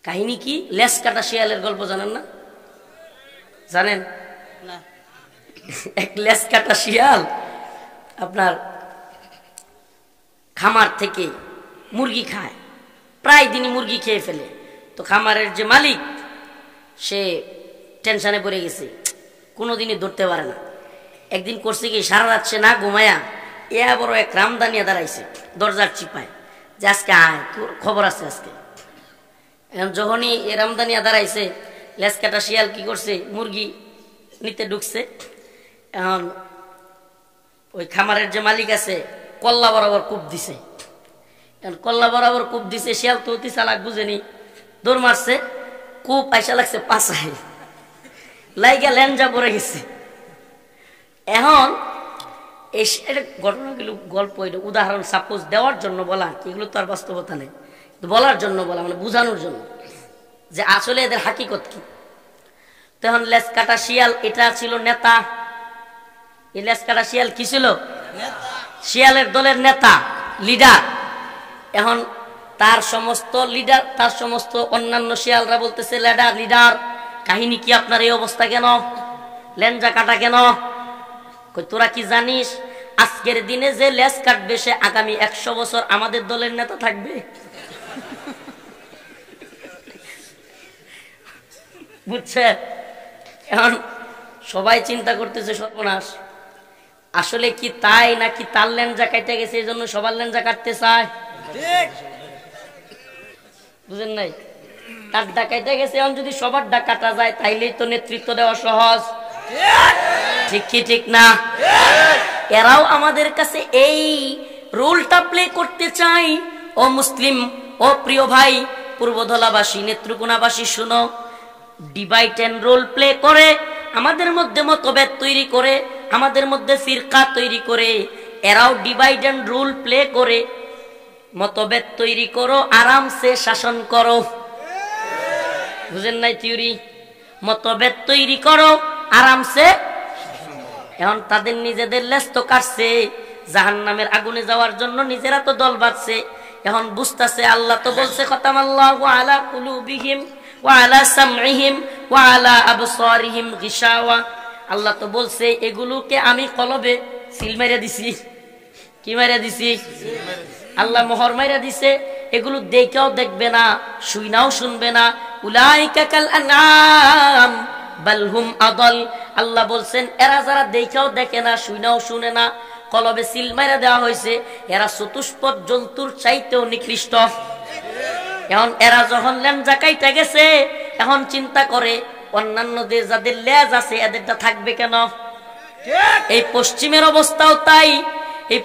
কাহিনী কি? লেজ কাটা শিয়ালের গল্প জানেন না? জানেন না? এক লেজ কাটা শিয়াল আপনার খামার থেকে মুরগি খায়, প্রায় দিনই মুরগি খেয়ে ফেলে। তো খামারের যে মালিক সে টেনশনে পড়ে গেছে, কোনোদিনই ধরতে পারে না। একদিন করছে কি, সারা রাত সে না ঘুমায়া বড় এক রামদানিয়া দাঁড়াইছে দরজার চিপায়, যে আজকে আয়, তোর খবর আছে আজকে। এখন যখনই এ রামদানিয়া দাঁড়াইছে, লেজ কাটা শিয়াল কি করছে, মুরগি নিতে ঢুকছে। এখন ওই খামারের যে মালিক আছে কল্লা বরাবর কূপ দিছে। এখন কল্লা বরাবর কূপ দিছে, শিয়াল তো অতি চালাক বুঝেনি, দৌড় মারছে, কূপ পয়সা লাগছে পাশায়, লাইগা ল্যাঞ্জা পড়ে গেছে। এখন এই ঘটনাগুলো গল্প, এটা উদাহরণ সাপোজ দেওয়ার জন্য বলা, এগুলো তো আর বাস্তবতা নেই, বলার জন্য বলা, মানে বোঝানোর জন্য যে আসলে এদের হাকিকত কি। তখন লেজ কাটা শিয়াল এটা ছিল নেতা। এই লেজ কাটা শিয়াল কি ছিল? শিয়ালের দলের নেতা, লিডার। এখন তার সমস্ত লিডার, তার সমস্ত অন্যান্য শিয়ালরা বলতেছে, লিডার কাহিনী কি, আপনার এই অবস্থা কেন, লেঞ্জা কাটা কেন? তোরা কি জানিস আজকের দিনে যে লেজ কাটবে সে আগামী 100 বছর আমাদের দলের নেতা থাকবে? বুঝছে? এখন সবাই চিন্তা করতেছে সর্বনাশ, আসলে কি তাই নাকি তার লেঞ্জা কাটে গেছে এই জন্য সবার লেঞ্জা কাটতে চায়? বুঝেন নাই? তার ডাকাইতে গেছে, এখন যদি সবার ডাক কাটা যায় তাইলেই তো নেতৃত্ব দেওয়া সহজ। ঠিক কি ঠিক না? এরাও আমাদের কাছে এই রোলটা প্লে করতে চায়। ও মুসলিম, ও প্রিয় ভাই, পূর্বধলাবাসী, নেত্রকোনাবাসী, শুনো, ডিভাইড এন্ড রোল প্লে করে আমাদের মধ্যে মতভেদ তৈরি করে, আমাদের মধ্যে ফিরকা তৈরি করে। এরাও ডিভাইড এন্ড রুল প্লে করে, মতভেদ তৈরি করো, আরামসে শাসন করো। বুঝেন নাই থিওরি? মতভেদ তৈরি করো, আরামসে। এখন তাদের নিজেদের লেজ তো কাটছে, জাহান্নামের আগুনে যাওয়ার জন্য নিজেরা তো দল বাঁধছে। এখন বুঝতেছে আল্লাহ তো বলছে খতামাল্লাহু আলা কুলুবিহিম ওয়া আলা সামইহিম ওয়া আলা আবসারিহিম গিশাওয়া। আল্লাহ তো বলছে এগুলোকে আমি কলবে সিল মাইরা দিছি। কি মাইরা দিছি? আল্লাহ মোহর মাইরা দিছে, এগুলো দেখেও দেখবে না, শুইনাও শুনবে না। উলাইকা কাল আনআম বাল হুম আদল। আল্লাহ বলছেন এরা যারা দেখেও দেখে না, শুইনাও শুনে না, কলবে সিল মাইরা দেওয়া হয়েছে, এরা চতুষ্পদ জন্তুর চাইতেও নিকৃষ্ট। এখন এরা যখন লেঞ্জা কাইটা গেছে, এখন চিন্তা করে অন্যান্যদের যাদের লেজ আছে এদেরটা থাকবে কেন? এই পশ্চিমের অবস্থাও তাই, এই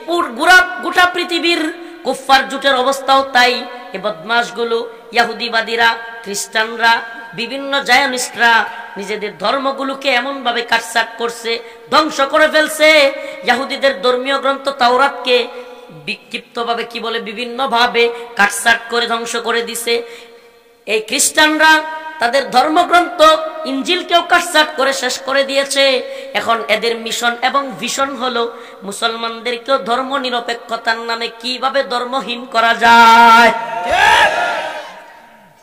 গোটা পৃথিবীর কুফফার জুটের অবস্থাও তাই। এই বদমাশগুলো, ইহুদিবাদীরা, খ্রিস্টানরা, বিভিন্ন জায়নিস্টরা নিজেদের ধর্মগুলোকে এমন ভাবে কাটছাট করছে, ধ্বংস করে ফেলছে। ইহুদিদের ধর্মীয় গ্রন্থ তাওরাতকে বিক্ষিপ্তভাবে কি বলে, বিভিন্ন ভাবে কাটছাট করে ধ্বংস করে দিছে। এই খ্রিস্টানরা তাদের ধর্মগ্রন্থ ইনজিলকেও কাটছাট করে শেষ করে দিয়েছে। এখন এদের মিশন এবং ভিশন হলো মুসলমানদেরকেও ধর্ম নিরপেক্ষতার নামে কিভাবে ধর্মহীন করা যায়।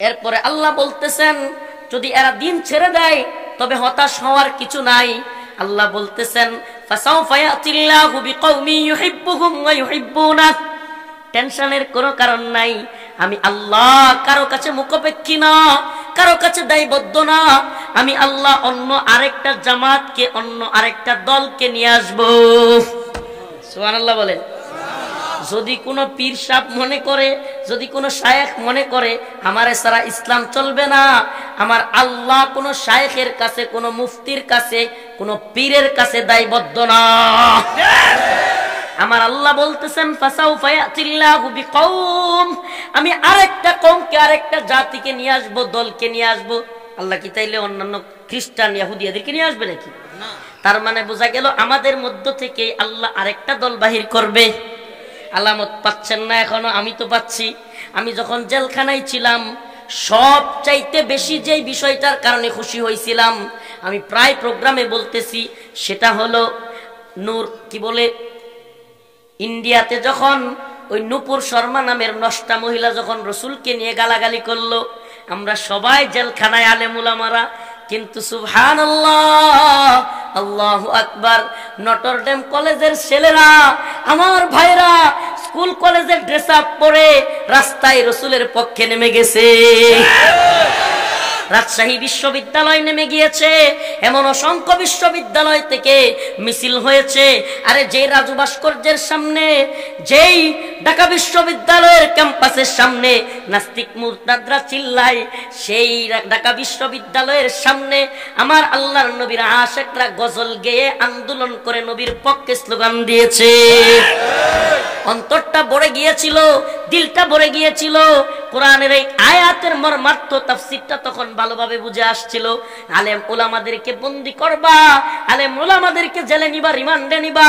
এরপরে আল্লাহ বলতেছেন যদি এরা দিন ছেড়ে দেয় তবে হতাশ হওয়ার কিছু নাই। আল্লাহ বলতেছেন ফাসাউফা ইয়াতিল্লাহু বিকওমি ইউহিব্বুহুম ওয়া ইউহিব্বুনাহ। টেনশনের কোনো কারণ নাই। আমি আল্লাহ কারো কাছে মুখাপেক্ষী না, কারো কাছে দায়বদ্ধ না। আমি আল্লাহ অন্য আরেকটা জামাতকে, অন্য আরেকটা দলকে নিয়ে আসবো। সুবহানাল্লাহ বলেন। যদি কোনো পীর সাহেব মনে করে, যদি কোনো শায়েখ মনে করে আমারে সারা ইসলাম চলবে না, আমার আল্লাহ কোনো শায়েখের কাছে, কোনো মুফতির কাছে, কোনো পীরের কাছে দায়বদ্ধ না। আমার আল্লাহ বলতেছেন ফাসাউফা ইয়াতিল্লাহু বিকওম, আমি আরেকটা কওমকে, আরেকটা জাতিকে নিয়ে আসবো, দলকে নিয়ে আসবো। আল্লাহ কি তাইলে অন্যান্য খ্রিস্টান ইহুদিদেরকে নিয়ে আসবে নাকি? না। তার মানে বোঝা গেল আমাদের মধ্য থেকে আল্লাহ আরেকটা দল বাহির করবে। আলামত পাচ্ছেন না এখনো? আমি তো পাচ্ছি। আমি যখন জেলখানায় ছিলাম সব চাইতে বেশি যে বিষয়টার কারণে খুশি হয়েছিলাম, আমি প্রায় প্রোগ্রামে বলতেছি, সেটা হলো নূর কি বলে, ইন্ডিয়াতে যখন ওই নূপুর শর্মা নামের নষ্টা মহিলা যখন রসুলকে নিয়ে গালাগালি করলো, আমরা সবাই জেলখানায় আলেম উলামারা, কিন্তু সুবহানাল্লাহ, আল্লাহু আকবার, নটরডেম কলেজের ছেলেরা, আমার ভাইরা স্কুল কলেজের ড্রেস আপ পরে রাস্তায় রাসূলের পক্ষে নেমে গেছে। রাজশাহী বিশ্ববিদ্যালয় নেমে গিয়েছে, এমন অসংখ্য বিশ্ববিদ্যালয় থেকে মিছিল হয়েছে। আরে যেই রাজু ভাস্কর্যের সামনে, যেই ঢাকা বিশ্ববিদ্যালয়ের ক্যাম্পাসের সামনে নাস্তিক মুরতাদরা চিল্লায়, সেই ঢাকা বিশ্ববিদ্যালয়ের সামনে আমার আল্লাহর নবীর আশিকরা গজল গেয়ে আন্দোলন করে নবীর পক্ষে স্লোগান দিয়েছে। অন্তরটা ভরে গিয়েছিল, দিলটা ভরে গিয়েছিল। কোরআনের এই আয়াতের মর্মার্থ তাফসীরটা তখন ভালোভাবে বুঝে আসছিল। আলেম ওলামাদেরকে বন্দী করবা, আলেম ওলামাদেরকে জেলে নিবা, রিমান্ডে নিবা,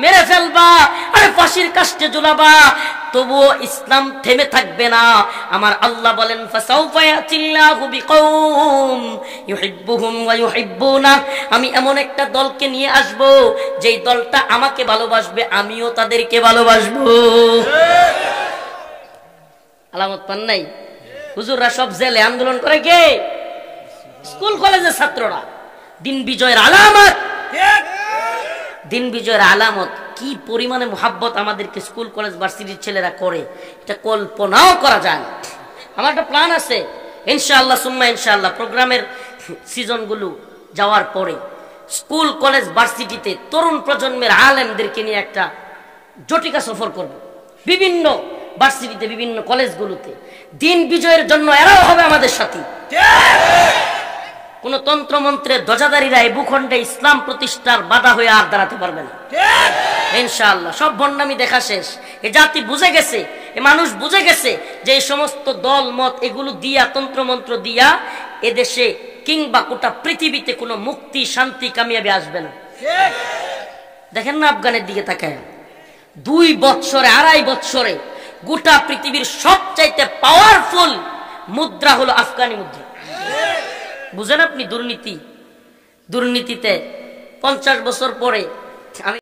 মেরে ফেলবা, আরে ফাঁসির কাস্টে ঝুলাবা, তবুও ইসলাম থেমে থাকবে না। আমার আল্লাহ বলেন ফাসাউফা ইয়াতিল্লাহু বিকওম ইউহিব্বুহুম ওয়া ইউহিব্বুনা, আমি এমন একটা দলকে নিয়ে আসব যেই দলটা আমাকে ভালোবাসবে, আমিও তাদেরকে ভালোবাসবো। আলামত পান নাই? হুজুররা সব জেলে, আন্দোলন করে কে? স্কুল কলেজের ছাত্ররা। দিন বিজয়ের আলামত, দিন বিজয়ের আলামত। কি পরিমাণে মোহাব্বত আমাদেরকে স্কুল কলেজ ভার্সিটির ছেলেরা করে, এটা কল্পনাও করা যায় না। আমার একটা প্ল্যান আছে, ইনশাআল্লাহ সুম্মা ইনশাআল্লাহ, প্রোগ্রামের সিজনগুলো যাওয়ার পরে স্কুল কলেজ ভার্সিটিতে তরুণ প্রজন্মের আলেমদেরকে নিয়ে একটা জটিকা সফর করব। বিভিন্ন ভার্সিটিতে, বিভিন্ন কলেজগুলোতে দিন বিজয়ের জন্য এরাও হবে আমাদের সাথী। কোন তন্ত্রমন্ত্রের ধ্বজাধারীরা এই ভূখণ্ডে ইসলাম প্রতিষ্ঠার বাধা হয়ে আর দাঁড়াতে পারবে না ইনশাআল্লাহ। সব ভণ্ডামি দেখা শেষ। এ জাতি বুঝে গেছে, এ মানুষ বুঝে গেছে যে এই সমস্ত দল মত এগুলো দিয়া, তন্ত্রমন্ত্র দিয়া এদেশে কিংবা গোটা পৃথিবীতে কোনো মুক্তি, শান্তি, কামিয়াবি আসবে না। দেখেন না আফগানের দিকে তাকায়, 2 বছরে, 2.5 বছরে গোটা পৃথিবীর সবচাইতে পাওয়ারফুল মুদ্রা হলো আফগানি মুদ্রা। বুঝেন আপনি? দুর্নীতি, দুর্নীতিতে 50 বছর পরে আমি